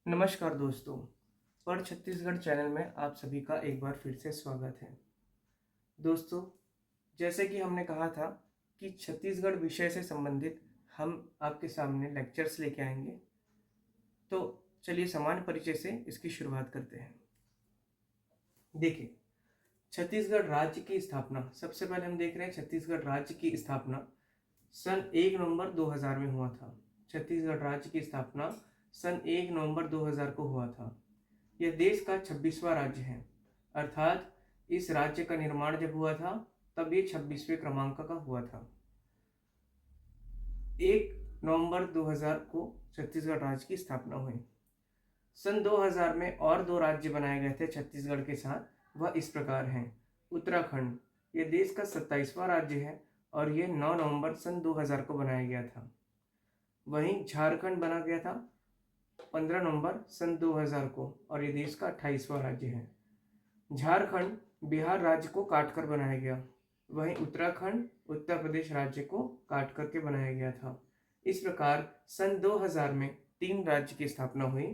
नमस्कार दोस्तों। पढ़ छत्तीसगढ़ चैनल में आप सभी का एक बार फिर से स्वागत है। दोस्तों, जैसे कि हमने कहा था कि छत्तीसगढ़ विषय से संबंधित हम आपके सामने लेक्चर्स लेके आएंगे। तो चलिए सामान्य परिचय से इसकी शुरुआत करते हैं। देखिए, छत्तीसगढ़ राज्य की स्थापना, सबसे पहले हम देख रहे हैं छत्तीसगढ़ राज्य की स्थापना सन 1 नवंबर 2000 में हुआ था। छत्तीसगढ़ राज्य की स्थापना सन 1 नवंबर 2000 को हुआ था। यह देश का 26वां राज्य है, अर्थात इस राज्य का निर्माण जब हुआ था तब ये 26वें क्रमांक का हुआ था। 1 नवंबर 2000 को छत्तीसगढ़ राज्य की स्थापना हुई। सन 2000 में और दो राज्य बनाए गए थे छत्तीसगढ़ के साथ, वह इस प्रकार हैं। उत्तराखंड, यह देश का 27वां राज्य है और यह 9 नवंबर सन 2000 को बनाया गया था। वहीं झारखंड बना गया था 15 नवंबर सन 2000 को और ये देश का 28वां राज्य है। झारखंड बिहार राज्य को काटकर बनाया गया, वहीं उत्तराखंड उत्तर प्रदेश राज्य को काट करके बनाया गया था। इस प्रकार सन 2000 में 3 राज्य की स्थापना हुई।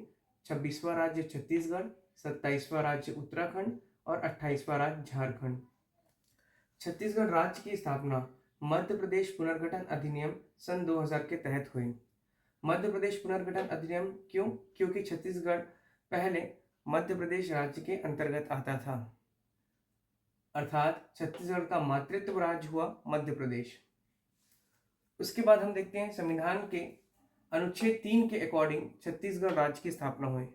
26वां राज्य छत्तीसगढ़, 27वां राज्य उत्तराखंड और 28वां राज्य झारखंड। छत्तीसगढ़ राज्य की स्थापना मध्य प्रदेश पुनर्गठन अधिनियम सन 2000 के तहत हुई। मध्य प्रदेश पुनर्गठन अधिनियम क्यों? क्योंकि छत्तीसगढ़ पहले मध्य प्रदेश राज्य के अंतर्गत आता था, अर्थात छत्तीसगढ़ का मातृत्व राज्य हुआ मध्य प्रदेश। उसके बाद हम देखते हैं संविधान के अनुच्छेद 3 के अकॉर्डिंग छत्तीसगढ़ राज्य की स्थापना हुई।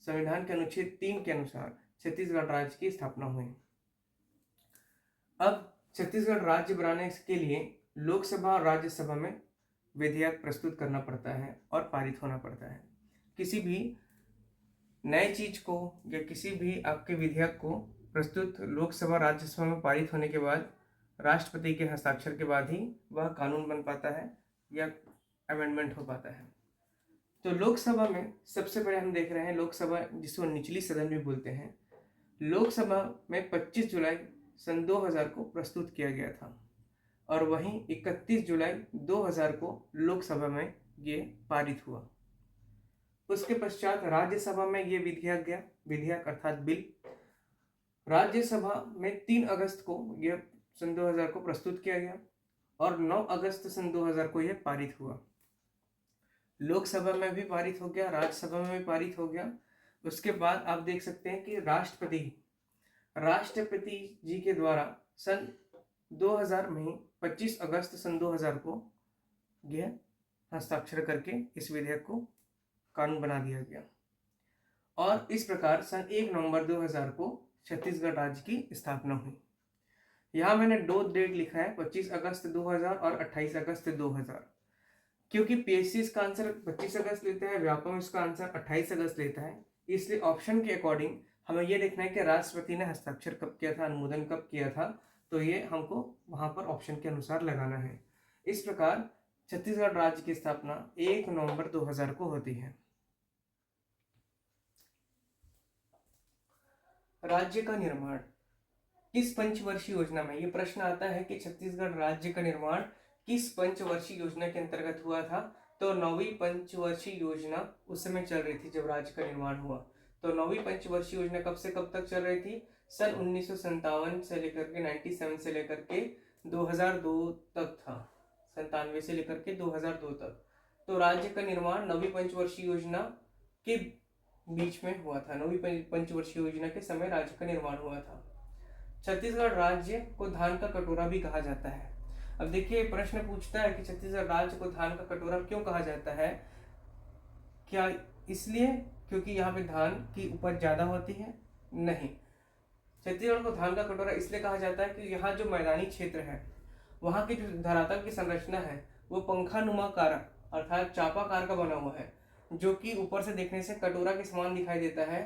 संविधान के अनुच्छेद 3 के अनुसार छत्तीसगढ़ राज्य की स्थापना हुई। अब छत्तीसगढ़ राज्य बनाने के लिए लोकसभा और राज्यसभा में विधेयक प्रस्तुत करना पड़ता है और पारित होना पड़ता है। किसी भी नए चीज को या किसी भी आपके विधेयक को प्रस्तुत लोकसभा राज्यसभा में पारित होने के बाद राष्ट्रपति के हस्ताक्षर के बाद ही वह कानून बन पाता है या अमेंडमेंट हो पाता है। तो लोकसभा में सबसे पहले हम देख रहे हैं लोकसभा, जिसको निचली सदन भी बोलते हैं। लोकसभा में 25 जुलाई सन 2000 को प्रस्तुत किया गया था और वहीं 31 जुलाई 2000 को लोकसभा में ये पारित हुआ। उसके पश्चात राज्यसभा में ये विधेयक गया, विधेयक अर्थात बिल। राज्यसभा में 3 अगस्त को यह सन 2000 को प्रस्तुत किया गया और 9 अगस्त सन 2000 को यह पारित हुआ। लोकसभा में भी पारित हो गया, राज्यसभा में भी पारित हो गया। उसके बाद आप देख सकते हैं कि राष्ट्रपति जी के द्वारा सन 2000 में 25 अगस्त सन 2000 को यह हस्ताक्षर करके इस विधेयक को कानून बना दिया गया और इस प्रकार सन 1 नवंबर 2000 को छत्तीसगढ़ राज्य की स्थापना हुई। यहाँ मैंने 2 डेट लिखा है, 25 अगस्त 2000 और 28 अगस्त 2000, क्योंकि पीएससी इसका आंसर 25 अगस्त लेता है, व्यापम इसका आंसर 28 अगस्त लेता है। इसलिए ऑप्शन के अकॉर्डिंग हमें यह देखना है कि राष्ट्रपति ने हस्ताक्षर कब किया था, अनुमोदन कब किया था, तो ये हमको वहां पर ऑप्शन के अनुसार लगाना है। इस प्रकार छत्तीसगढ़ राज्य की स्थापना 1 नवंबर 2000 को होती है। राज्य का निर्माण किस पंचवर्षीय योजना में, ये प्रश्न आता है कि छत्तीसगढ़ राज्य का निर्माण किस पंचवर्षीय योजना के अंतर्गत हुआ था। तो 9वीं पंचवर्षीय योजना उस समय चल रही थी जब राज्य का निर्माण हुआ। तो 9वीं पंचवर्षीय योजना कब से कब तक चल रही थी? सन 1957 से लेकर के 97 से लेकर के 2002 तक था, 97 से लेकर के 2002 तक। तो राज्य का निर्माण 9वीं पंचवर्षीय योजना के बीच में हुआ था। 9वीं पंचवर्षीय योजना के समय राज्य का निर्माण हुआ था। छत्तीसगढ़ राज्य को धान का कटोरा भी कहा जाता है। अब देखिए, प्रश्न पूछता है कि छत्तीसगढ़ राज्य को धान का कटोरा क्यों कहा जाता है? क्या इसलिए क्योंकि यहाँ पे धान की उपज ज्यादा होती है? नहीं, छत्तीसगढ़ को धान का कटोरा इसलिए कहा जाता है कि यहाँ जो मैदानी क्षेत्र है, वहाँ की जो धरातल की संरचना है वो पंखानुमाकार अर्थात चापाकार का बना हुआ है, जो कि ऊपर से देखने से कटोरा के समान दिखाई देता है।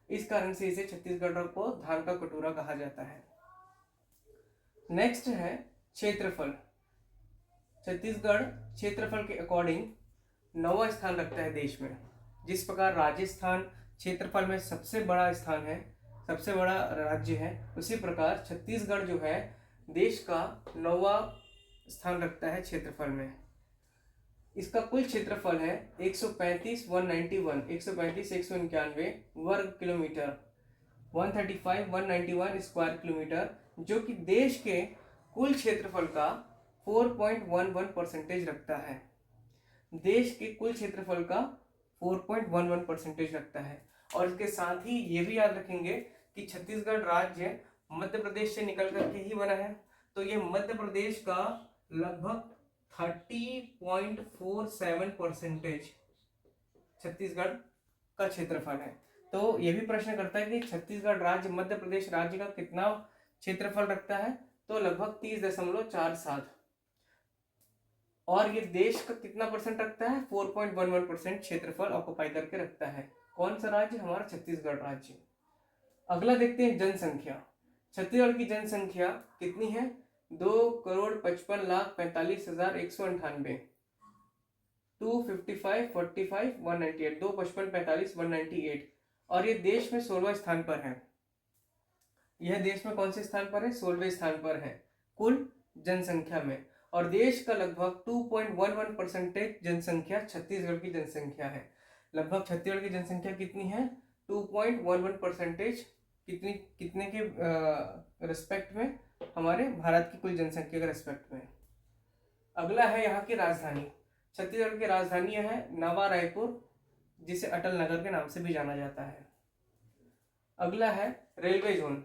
इस कारण से इसे छत्तीसगढ़ को धान का कटोरा कहा जाता है। नेक्स्ट है क्षेत्रफल। छत्तीसगढ़ क्षेत्रफल के अकॉर्डिंग 9वां स्थान रखता है देश में। जिस प्रकार राजस्थान क्षेत्रफल में सबसे बड़ा स्थान है, सबसे बड़ा राज्य है, उसी प्रकार छत्तीसगढ़ जो है देश का 9वां स्थान रखता है क्षेत्रफल में। इसका कुल क्षेत्रफल है 135 वर्ग किलोमीटर, 135 स्क्वायर किलोमीटर, जो कि देश के कुल क्षेत्रफल का 4.11% रखता है। देश के कुल क्षेत्रफल का 4.11% रखता है। और इसके साथ ही ये भी याद रखेंगे कि छत्तीसगढ़ राज्य मध्य प्रदेश से निकल करके ही बना है, तो ये मध्य प्रदेश का लगभग 30.47% छत्तीसगढ़ का क्षेत्रफल है। तो ये भी प्रश्न करता है कि छत्तीसगढ़ राज्य मध्य प्रदेश राज्य का कितना क्षेत्रफल रखता है, तो लगभग 30.47। और ये देश का कितना परसेंट रखता है, 4.11% क्षेत्रफल ऑक्युपाई करके रखता है। कौन सा राज्य, हमारा छत्तीसगढ़ राज्य। अगला देखते हैं जनसंख्या। छत्तीसगढ़ की जनसंख्या कितनी है, 2,55,45,198, 255,45,198, 255,45,198। और ये देश में 16वें स्थान पर है। यह देश में कौन से स्थान पर है, 16वें स्थान पर है कुल जनसंख्या में। और देश का लगभग 2.11% जनसंख्या छत्तीसगढ़ की जनसंख्या है। लगभग छत्तीसगढ़ की जनसंख्या कितनी है, 2.11%, कितने के रिस्पेक्ट में, हमारे भारत की कुल जनसंख्या के रिस्पेक्ट में। अगला है यहाँ की राजधानी। छत्तीसगढ़ की राजधानी है नवा रायपुर, जिसे अटल नगर के नाम से भी जाना जाता है। अगला है रेलवे जोन।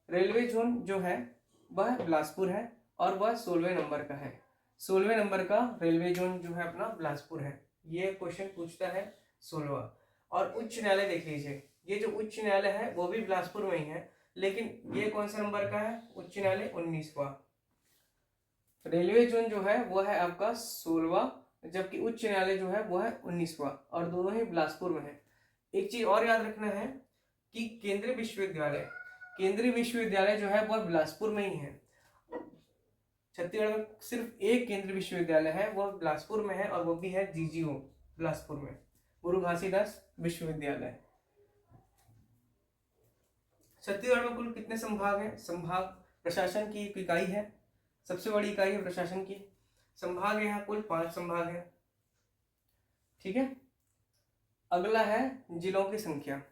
रेलवे जोन जो है वह बिलासपुर है और वह 16वें नंबर का है। 16वें नंबर का रेलवे जोन जो है अपना बिलासपुर है। ये क्वेश्चन पूछता है 16वां। और उच्च न्यायालय देख लीजिए, ये जो उच्च न्यायालय है वो भी बिलासपुर में ही है, लेकिन ये कौन सा नंबर का है, उच्च न्यायालय 19वां। रेलवे जोन जो है वो है आपका 16वां, जबकि उच्च न्यायालय जो है वो है 19वां, और दोनों ही बिलासपुर में है। एक चीज और याद रखना है कि केंद्रीय विश्वविद्यालय जो है वह बिलासपुर में ही है। छत्तीसगढ़ में सिर्फ एक केंद्रीय विश्वविद्यालय है, वह बिलासपुर में है, और वो भी है जीजीओ बिलासपुर में, गुरु घासीदास विश्वविद्यालय। छत्तीसगढ़ में कुल कितने संभाग हैं, संभाग प्रशासन की एक इकाई है, सबसे बड़ी इकाई है प्रशासन की। संभाग है यहाँ कुल 5 संभाग है, ठीक है। अगला है जिलों की संख्या।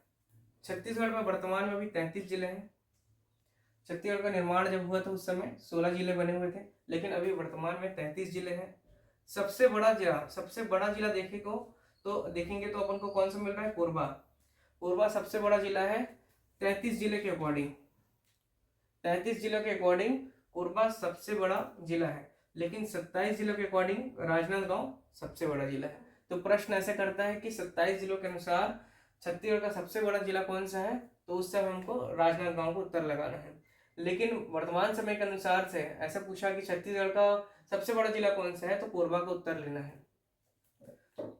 छत्तीसगढ़ में वर्तमान में अभी 33 जिले हैं। छत्तीसगढ़ का निर्माण जब हुआ था उस समय 16 जिले बने हुए थे, लेकिन अभी वर्तमान में 33 जिले हैं। सबसे बड़ा जिला देखेंगे तो अपन को कौन सा मिल रहा है, कोरबा। कोरबा सबसे बड़ा जिला है 33 जिले के अकॉर्डिंग। 33 जिलों के अकॉर्डिंग कोरबा सबसे बड़ा जिला है, लेकिन 27 जिलों के अकॉर्डिंग राजनांदगांव सबसे बड़ा जिला है। तो प्रश्न ऐसे करता है कि 27 जिलों के अनुसार छत्तीसगढ़ का सबसे बड़ा जिला कौन सा है, तो उस समय हमको राजनांदगांव को उत्तर लगाना है। लेकिन वर्तमान समय के अनुसार से ऐसा पूछा कि छत्तीसगढ़ का सबसे बड़ा जिला कौन सा है, तो कोरबा को उत्तर लेना है।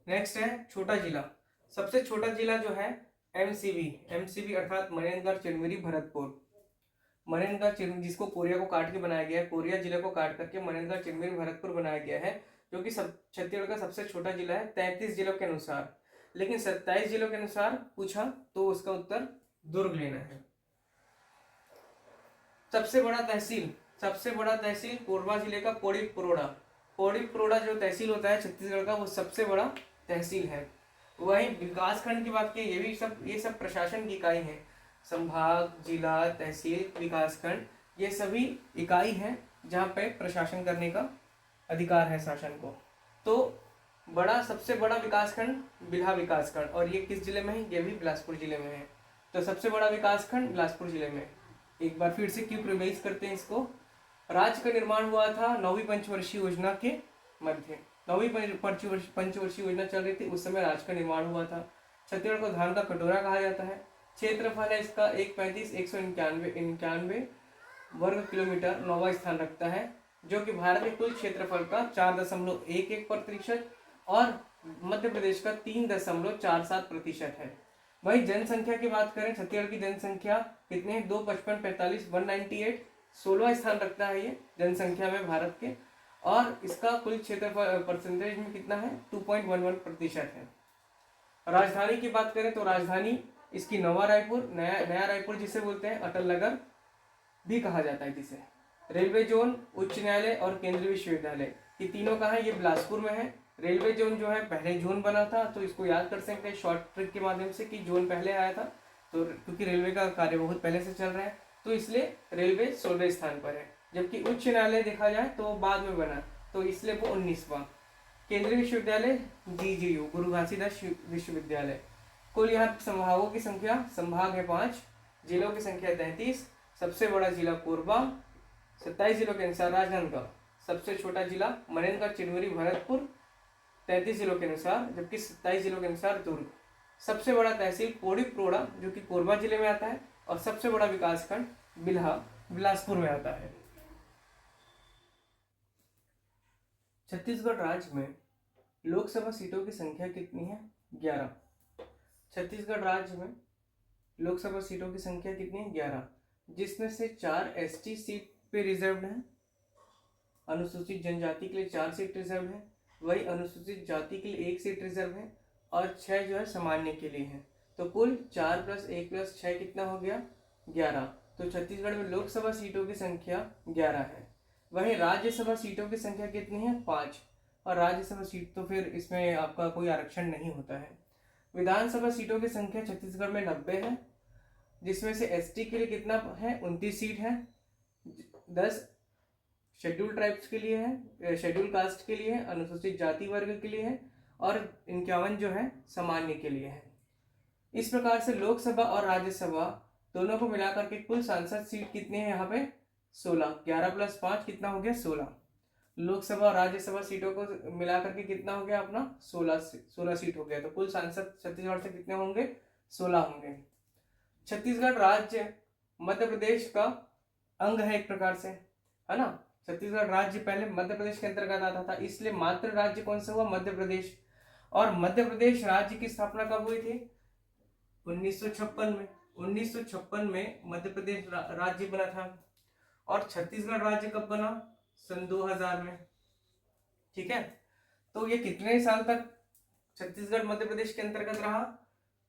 नेक्स्ट है छोटा जिला। सबसे छोटा जिला जो है एमसीबी अर्थात मनेन्द्रगढ़, चिरमिरी, भरतपुर। मनेन्द्रगढ़ चिरमिरी, जिसको कोरिया को काट के बनाया गया है, कोरिया जिले को काट करके मनेन्द्रगढ़, चिरमिरी, भरतपुर बनाया गया है, जो कि छत्तीसगढ़ का सबसे छोटा जिला है 33 जिलों के अनुसार। लेकिन 27 जिलों के अनुसार पूछा तो उसका उत्तर दुर्ग लेना है। सबसे बड़ा तहसील कोरबा जिले का पौड़ी जो तहसील होता है छत्तीसगढ़ का, वो सबसे बड़ा तहसील है। वही विकास खंड की बात की, ये सब प्रशासन की इकाई है। संभाग, जिला, तहसील, विकास खंड, ये सभी इकाई हैं जहाँ पे प्रशासन करने का अधिकार है शासन को। तो सबसे बड़ा विकास खंड बिल्हा विकास खंड, और ये किस जिले में है, ये भी बिलासपुर जिले में है। तो सबसे बड़ा विकास खंड बिलासपुर जिले में। एक बार फिर से क्यों रिवाइज करते हैं इसको। राज्य का निर्माण हुआ था 9वीं पंचवर्षीय योजना के मध्य। 9वीं पंचवर्षीय योजना चल रही थी, उस समय राज्य का निर्माण हुआ था। छत्तीसगढ़ को धान का कटोरा कहा जाता है। क्षेत्रफल है इसका 135,191 वर्ग किलोमीटर, 9वां स्थान रखता है, जो कि भारत के कुल क्षेत्रफल का 4.11% और मध्य प्रदेश का 3.47% है। वही जनसंख्या की बात करें, छत्तीसगढ़ की जनसंख्या कितने हैं, 255,45,198, 16वां स्थान रखता है ये जनसंख्या में भारत के, और इसका कुल क्षेत्रफल परसेंटेज में कितना है, 2.11% है। राजधानी की बात करें तो राजधानी इसकी नया रायपुर जिसे बोलते हैं, अटल नगर भी कहा जाता है जिसे। रेलवे जोन, उच्च न्यायालय और केंद्रीय विश्वविद्यालय, ये तीनों कहाँ है, ये बिलासपुर में है। रेलवे जोन जो है पहले जोन बना था, तो इसको याद कर सकते हैं शॉर्ट ट्रिक के माध्यम से कि जोन पहले आया था, तो क्योंकि रेलवे का कार्य बहुत पहले से चल रहा है तो इसलिए रेलवे 16वें स्थान पर है। जबकि उच्च न्यायालय देखा जाए तो बाद में बना, तो इसलिए वो 19वां। केंद्रीय विश्वविद्यालय GGU, गुरु घासीदास विश्वविद्यालय। कुल यहाँ संभागों की संख्या, संभाग है 5, जिलों की संख्या 33, सबसे बड़ा जिला कोरबा, 27 जिलों के अनुसार राजनांदगांव, सबसे छोटा जिला मनेन्द्रगढ़, चिरमिरी, भरतपुर 33 जिलों के अनुसार, जबकि 27 जिलों के अनुसार दुर्ग, सबसे बड़ा तहसील कोड़ी प्रोड़ा जो कि कोरबा जिले में आता है, और सबसे बड़ा विकासखंड बिल्हा बिलासपुर में आता है। छत्तीसगढ़ राज्य में लोकसभा सीटों की संख्या कितनी है? 11। छत्तीसगढ़ राज्य में लोकसभा सीटों की संख्या कितनी है? 11, जिसमें से 4 ST सीट पे रिजर्व्ड है, अनुसूचित जनजाति के लिए 4 सीट रिजर्व है, वही अनुसूचित जाति के लिए 1 सीट रिजर्व है, और 6 जो है सामान्य के लिए है। तो कुल 4 + 1 + 6 कितना हो गया? 11। तो छत्तीसगढ़ में लोकसभा सीटों की संख्या 11 है। वहीं राज्यसभा सीटों की संख्या कितनी है? 5, और राज्यसभा सीट तो फिर इसमें आपका कोई आरक्षण नहीं होता है। विधानसभा सीटों की संख्या छत्तीसगढ़ में 90 है, जिसमें से ST के लिए कितना है? 29 सीट है, 10 शेड्यूल ट्राइब्स के लिए है, शेड्यूल कास्ट के लिए है, अनुसूचित जाति वर्ग के लिए है, और 51 जो है सामान्य के लिए है। इस प्रकार से लोकसभा और राज्यसभा दोनों को मिलाकर के कुल सांसद सीट कितने हैं यहाँ पे? 16। 11 + 5 कितना हो गया? 16। लोकसभा और राज्यसभा सीटों को मिलाकर के कितना हो गया अपना? 16 सीट हो गया। तो कुल सांसद छत्तीसगढ़ से कितने होंगे? 16 होंगे। छत्तीसगढ़ राज्य मध्य प्रदेश का अंग है एक प्रकार से, है ना। छत्तीसगढ़ राज्य पहले मध्य प्रदेश के अंतर्गत आता था, इसलिए मातृ राज्य कौन सा हुआ? मध्य प्रदेश। और मध्य प्रदेश राज्य की स्थापना कब हुई थी? 1956 में। 1956 में मध्य प्रदेश राज्य बना था। और छत्तीसगढ़ राज्य कब बना? सन 2000 में। ठीक है, तो ये कितने साल तक छत्तीसगढ़ मध्य प्रदेश के अंतर्गत रहा?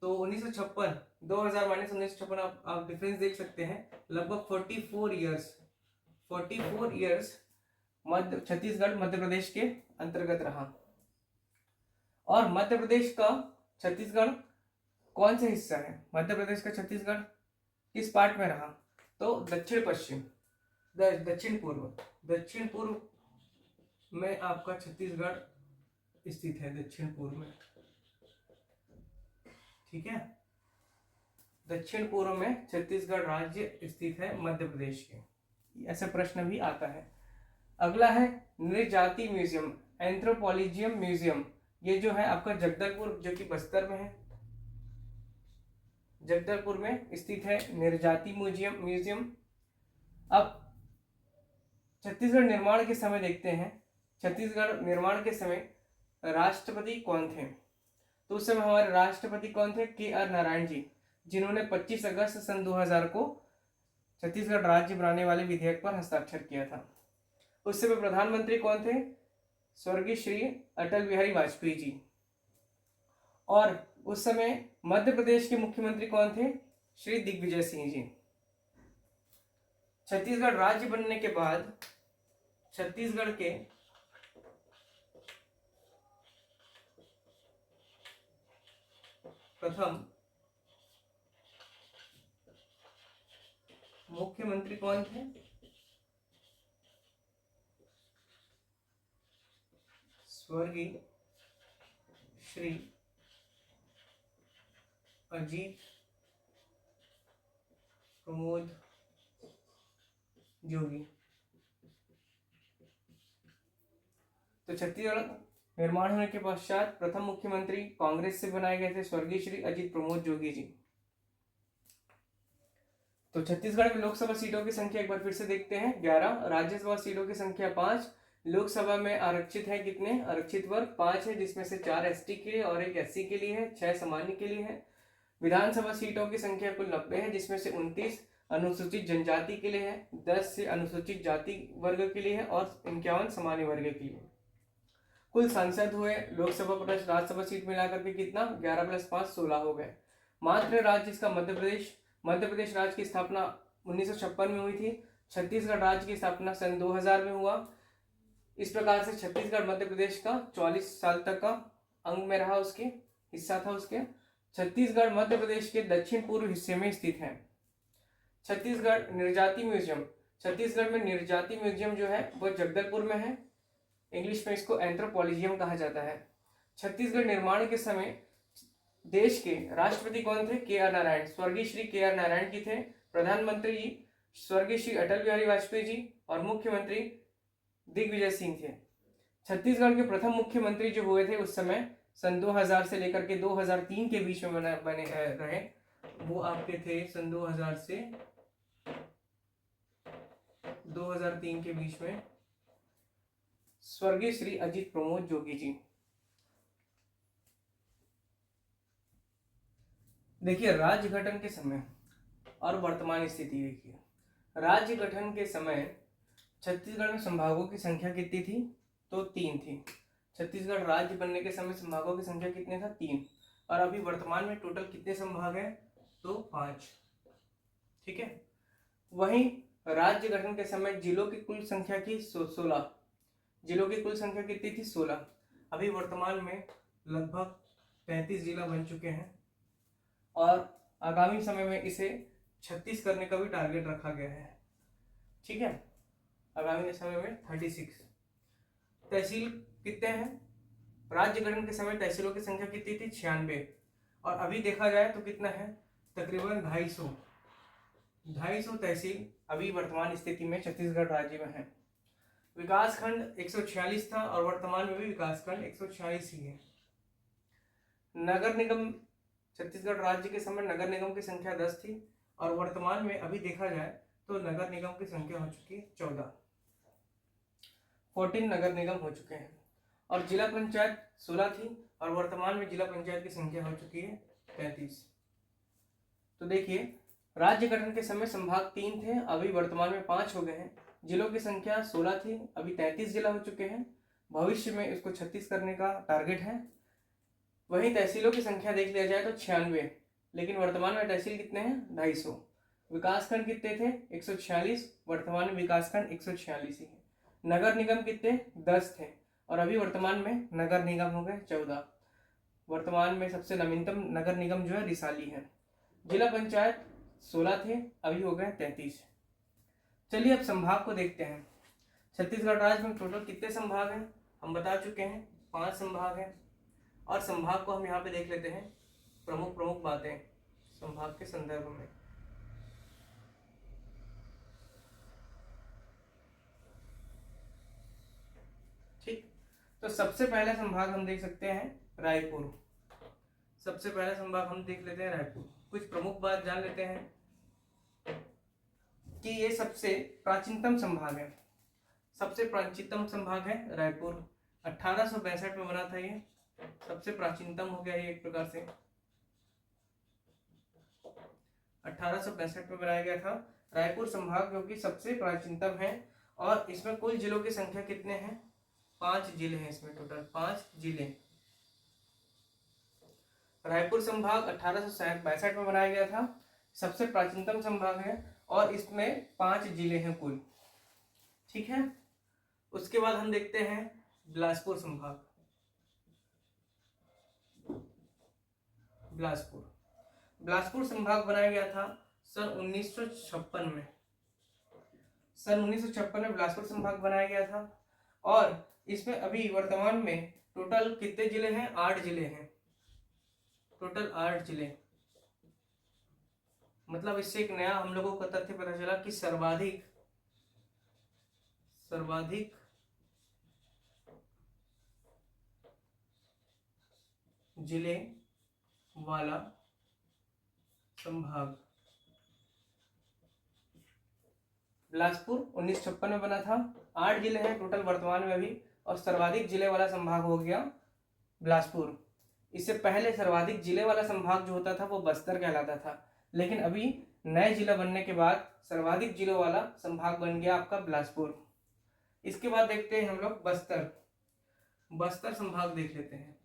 तो 1956, 2000 माइनस 1956, आप डिफरेंस देख सकते हैं, लगभग 44 ईयर्स छत्तीसगढ़ मध्य प्रदेश के अंतर्गत रहा। और मध्य प्रदेश का छत्तीसगढ़ कौन सा हिस्सा है? मध्य प्रदेश का छत्तीसगढ़ किस पार्ट में रहा? तो दक्षिण पश्चिम, दक्षिण पूर्व में आपका छत्तीसगढ़ स्थित है, दक्षिण पूर्व में। ठीक है, दक्षिण पूर्व में छत्तीसगढ़ राज्य स्थित है मध्य प्रदेश के। ऐसा प्रश्न भी आता है। अगला है नृजाति म्यूजियम, एंथ्रोपोलॉजियम म्यूजियम। ये जो है आपका जगदलपुर, जो कि बस्तर में है, जगदलपुर में स्थित है नृजाति म्यूजियम। अब छत्तीसगढ़ निर्माण के समय देखते हैं, छत्तीसगढ़ निर्माण के समय राष्ट्रपति कौन थे? तो उस समय हमारे राष्ट्रपति कौन थे? KR नारायण जी, जिन्होंने 25 अगस्त सन 2000 को छत्तीसगढ़ राज्य बनाने वाले विधेयक पर हस्ताक्षर किया था। उस समय प्रधानमंत्री कौन थे? स्वर्गीय श्री अटल बिहारी वाजपेयी जी। और उस समय मध्य प्रदेश के मुख्यमंत्री कौन थे? श्री दिग्विजय सिंह जी। छत्तीसगढ़ राज्य बनने के बाद छत्तीसगढ़ के प्रथम मुख्यमंत्री कौन थे? स्वर्गीय श्री अजीत प्रमोद जोगी। तो छत्तीसगढ़ निर्माण होने के पश्चात प्रथम मुख्यमंत्री कांग्रेस से बनाए गए थे, स्वर्गीय श्री अजीत प्रमोद जोगी जी। तो छत्तीसगढ़ में लोकसभा सीटों की संख्या एक बार फिर से देखते हैं, 11। राज्यसभा सीटों की संख्या 5। लोकसभा में आरक्षित है कितने? आरक्षित वर्ग 5 है, जिसमें से 4 ST के लिए और 1 SC के लिए है, 6 सामान्य के लिए है। विधानसभा सीटों की संख्या कुल 90 है, जिसमें से 29 अनुसूचित जनजाति के लिए है, 10 से अनुसूचित जाति वर्ग के लिए है, और 51 सामान्य वर्ग के लिए। कुल सांसद हुए लोकसभा प्लस राज्यसभा सीट मिलाकर के कितना? 11 + 5 16 हो गए। मात्र राज्य इसका मध्य प्रदेश राज्य की स्थापना 1956 में हुई थी। छत्तीसगढ़ राज्य की स्थापना सन 2000 में हुआ। इस प्रकार से छत्तीसगढ़ मध्य प्रदेश का 44 साल तक का अंग में रहा, उसके हिस्सा था उसके। छत्तीसगढ़ मध्य प्रदेश के दक्षिण पूर्व हिस्से में स्थित है। छत्तीसगढ़ निर्जाति म्यूजियम, छत्तीसगढ़ में निर्जाति म्यूजियम जो है वो जगदलपुर में है। इंग्लिश में इसको एंथ्रोपोलॉजियम कहा जाता है। छत्तीसगढ़ निर्माण के समय देश के राष्ट्रपति कौन थे? के आर नारायण, स्वर्गीय श्री के आर नारायण जी थे। प्रधानमंत्री जी स्वर्गीय श्री अटल बिहारी वाजपेयी जी, और मुख्यमंत्री दिग्विजय सिंह थे। छत्तीसगढ़ के प्रथम मुख्यमंत्री जो हुए थे उस समय सन 2000 से लेकर के 2003 के बीच में बने रहे, वो आपके थे सन 2000 से 2003 के बीच में स्वर्गीय श्री अजित प्रमोद जोगी जी। देखिए राज्य गठन के समय और वर्तमान स्थिति देखिए। राज्य गठन के समय छत्तीसगढ़ में संभागों की संख्या कितनी थी? तो 3 थी। छत्तीसगढ़ राज्य बनने के समय संभागों की संख्या कितने था? 3। और अभी वर्तमान में टोटल कितने संभाग हैं? तो 5। ठीक है। वहीं राज्य गठन के समय जिलों की कुल संख्या की 16। जिलों की कुल संख्या कितनी थी? 16। अभी वर्तमान में लगभग 35 जिला बन चुके हैं और आगामी समय में इसे 36 करने का भी टारगेट रखा गया है। ठीक है, आगामी समय में 36। तहसील कितने हैं? राज्य गठन के समय तहसीलों की संख्या कितनी थी? 96। और अभी देखा जाए तो कितना है? तकरीबन 250 तहसील अभी वर्तमान स्थिति में छत्तीसगढ़ राज्य में है। विकासखंड 146 था और वर्तमान में भी विकासखंड 146 ही है। नगर निगम, छत्तीसगढ़ राज्य के समय नगर निगम की संख्या 10 थी और वर्तमान में अभी देखा जाए तो नगर निगम की संख्या हो चुकी है 14 नगर निगम हो चुके हैं। और जिला पंचायत 16 थी और वर्तमान में जिला पंचायत की संख्या हो चुकी है 33। तो देखिए राज्य गठन के समय संभाग 3 थे, अभी वर्तमान में 5 हो गए हैं। जिलों की संख्या 16 थी, अभी 33 जिला हो चुके हैं। भविष्य में इसको 36 करने का टारगेट है। वहीं तहसीलों की संख्या देख लिया जाए तो 96, लेकिन वर्तमान में तहसील कितने हैं? 250। विकासखंड कितने थे? 146, वर्तमान में विकासखंड 146 ही है। नगर निगम कितने? 10 थे और अभी वर्तमान में नगर निगम हो गए 14। वर्तमान में सबसे नवीनतम नगर निगम जो है रिसाली है। जिला पंचायत 16 थे, अभी हो गए 33। चलिए अब संभाग को देखते हैं। छत्तीसगढ़ राज्य में टोटल कितने संभाग हैं? हम बता चुके हैं 5 संभाग हैं। और संभाग को हम यहाँ पे देख लेते हैं, प्रमुख बातें संभाग के संदर्भ में। ठीक, तो सबसे पहला संभाग हम देख सकते हैं रायपुर। सबसे पहला संभाग हम देख लेते हैं रायपुर। कुछ प्रमुख बात जान लेते हैं कि ये सबसे प्राचीनतम संभाग है। सबसे प्राचीनतम संभाग है रायपुर। 1862 में बना था ये, सबसे प्राचीनतम हो गया ये एक प्रकार से। 1865 में बनाया गया था रायपुर संभाग, जो कि सबसे प्राचीनतम है। और इसमें कुल जिलों की संख्या कितने हैं? 5 जिले हैं इसमें, टोटल 5 जिले। रायपुर संभाग 1862 में बनाया गया था, सबसे प्राचीनतम संभाग है और इसमें 5 जिले हैं कुल। ठीक है, उसके बाद हम देखते हैं बिलासपुर संभाग। बिलासपुर संभाग बनाया गया था सन 1956 में। सन 1956 में बिलासपुर संभाग बनाया गया था और इसमें अभी वर्तमान में टोटल कितने जिले हैं? 8 जिले हैं, टोटल 8 जिले। मतलब इससे एक नया हम लोगों को तथ्य पता चला कि सर्वाधिक जिले वाला संभाग बिलासपुर 1956 में बना था। 8 जिले हैं टोटल वर्तमान में अभी, और सर्वाधिक जिले वाला संभाग हो गया बिलासपुर। इससे पहले सर्वाधिक जिले वाला संभाग जो होता था वो बस्तर कहलाता था, लेकिन अभी नए जिला बनने के बाद सर्वाधिक जिलों वाला संभाग बन गया आपका बिलासपुर। इसके बाद देखते हैं हम लोग बस्तर संभाग देख लेते हैं।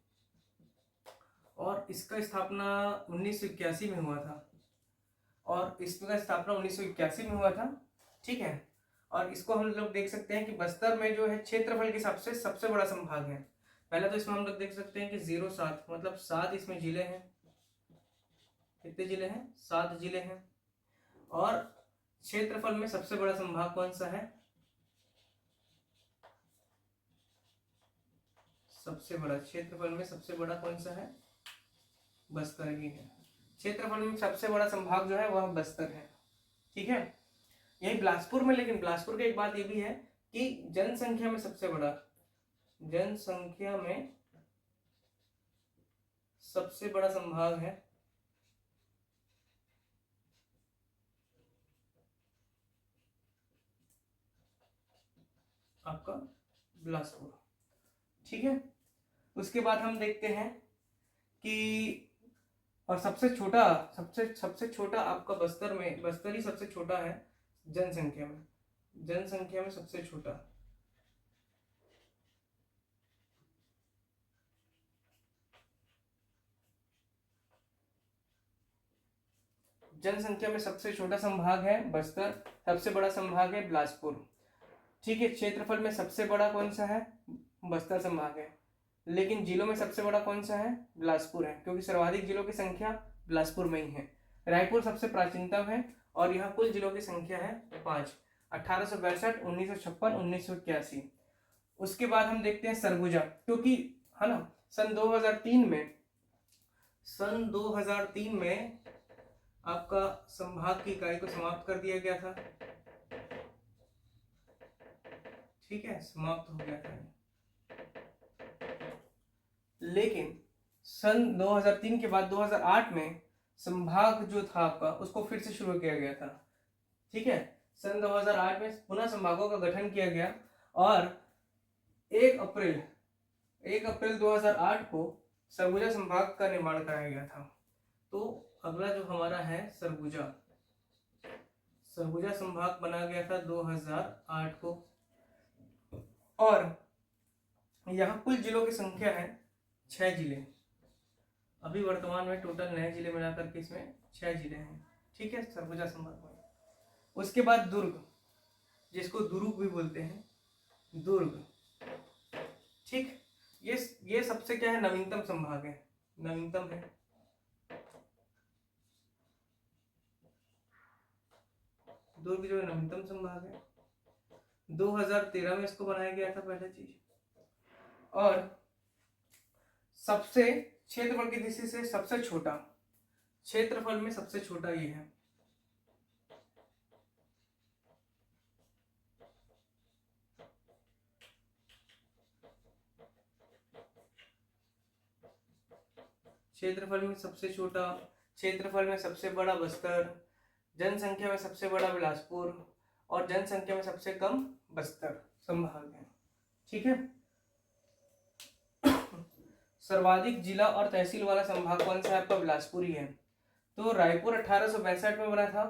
और इसका स्थापना 1981 में हुआ था, और इसका स्थापना 1981 में हुआ था। ठीक है, और इसको हम लोग देख सकते हैं कि बस्तर में जो है क्षेत्रफल के हिसाब से सबसे बड़ा संभाग है। पहले तो इसमें हम लोग देख सकते हैं कि 07 मतलब 7 इसमें जिले हैं। कितने जिले हैं? 7 जिले हैं। और क्षेत्रफल में सबसे बड़ा संभाग कौन सा है? सबसे बड़ा क्षेत्रफल में सबसे बड़ा कौन सा है? बस्तर ही है। क्षेत्रफल में सबसे बड़ा संभाग जो है वह बस्तर है। ठीक है, यही बिलासपुर में, लेकिन बिलासपुर की एक बात ये भी है कि जनसंख्या में सबसे बड़ा, जनसंख्या में सबसे बड़ा संभाग है आपका बिलासपुर। ठीक है, उसके बाद हम देखते हैं कि और सबसे छोटा, सबसे छोटा आपका बस्तर में, बस्तर ही सबसे छोटा है जनसंख्या में, जनसंख्या में सबसे छोटा। जनसंख्या में सबसे छोटा संभाग है बस्तर, सबसे बड़ा संभाग है बिलासपुर। ठीक है, क्षेत्रफल में सबसे बड़ा कौन सा है? बस्तर संभाग है। लेकिन जिलों में सबसे बड़ा कौन सा है? बिलासपुर है, क्योंकि सर्वाधिक जिलों की संख्या बिलासपुर में ही है। रायपुर सबसे प्राचीनतम है और यहाँ कुल जिलों की संख्या है 5, 1862, 1956, 1981। उसके बाद हम देखते हैं सरगुजा, क्योंकि है ना सन 2003 में आपका संभाग की इकाई को समाप्त कर दिया गया था। ठीक है, समाप्त हो गया था। लेकिन सन 2003 के बाद 2008 में संभाग जो था आपका उसको फिर से शुरू किया गया था। ठीक है, सन 2008 में पुनः संभागों का गठन किया गया और 1 अप्रैल 2008 को सरगुजा संभाग का निर्माण कराया गया था। तो अगला जो हमारा है सरगुजा संभाग बना गया था 2008 को। और यहाँ कुल जिलों की संख्या है 6 जिले। अभी वर्तमान में टोटल नए जिले मिलाकर के इसमें 6 जिले हैं। ठीक है, सरगुजा संभाग में। उसके बाद दुर्ग, जिसको दुर्ग भी बोलते हैं, दुर्ग। ठीक, ये सबसे क्या है? नवीनतम संभाग है, नवीनतम है। दुर्ग जो है नवीनतम संभाग है। 2013 में इसको बनाया गया था पहले चीज। और सबसे क्षेत्रफल की दृष्टि से सबसे छोटा, क्षेत्रफल में सबसे छोटा ये है। क्षेत्रफल में सबसे छोटा, क्षेत्रफल में सबसे बड़ा बस्तर, जनसंख्या में सबसे बड़ा बिलासपुर और जनसंख्या में सबसे कम बस्तर संभाग है। ठीक है, सर्वाधिक जिला और तहसील वाला संभाग कौन सा है? आपका बिलासपुर ही है। तो रायपुर 1862 में बना था,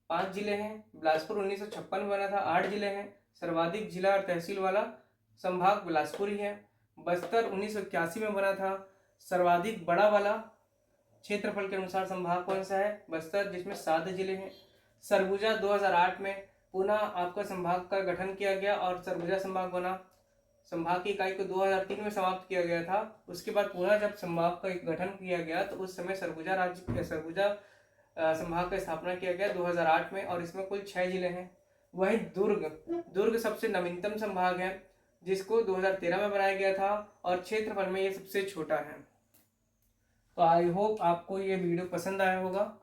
5 जिले हैं। बिलासपुर 1956 में बना था, 8 जिले हैं। सर्वाधिक जिला और तहसील वाला संभाग बिलासपुर ही है। बस्तर 1981 में बना था, सर्वाधिक बड़ा वाला क्षेत्रफल के अनुसार संभाग कौन सा है? बस्तर, जिसमें 7 जिले हैं। सरगुजा 2008 में पुनः आपका संभाग का गठन किया गया और सरगुजा संभाग बना। संभाग की इकाई को 2003 में समाप्त किया गया था। उसके बाद पुनः जब संभाग का गठन किया गया तो उस समय सरगुजा संभाग का स्थापना किया गया 2008 में और इसमें कुल 6 जिले हैं। वही दुर्ग सबसे नवीनतम संभाग है, जिसको 2013 में बनाया गया था और क्षेत्रफल में ये सबसे छोटा है। तो आई होप आपको ये वीडियो पसंद आया होगा।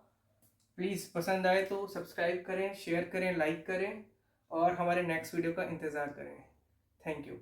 प्लीज़ पसंद आए तो सब्सक्राइब करें, शेयर करें, लाइक करें और हमारे नेक्स्ट वीडियो का इंतज़ार करें। Thank you.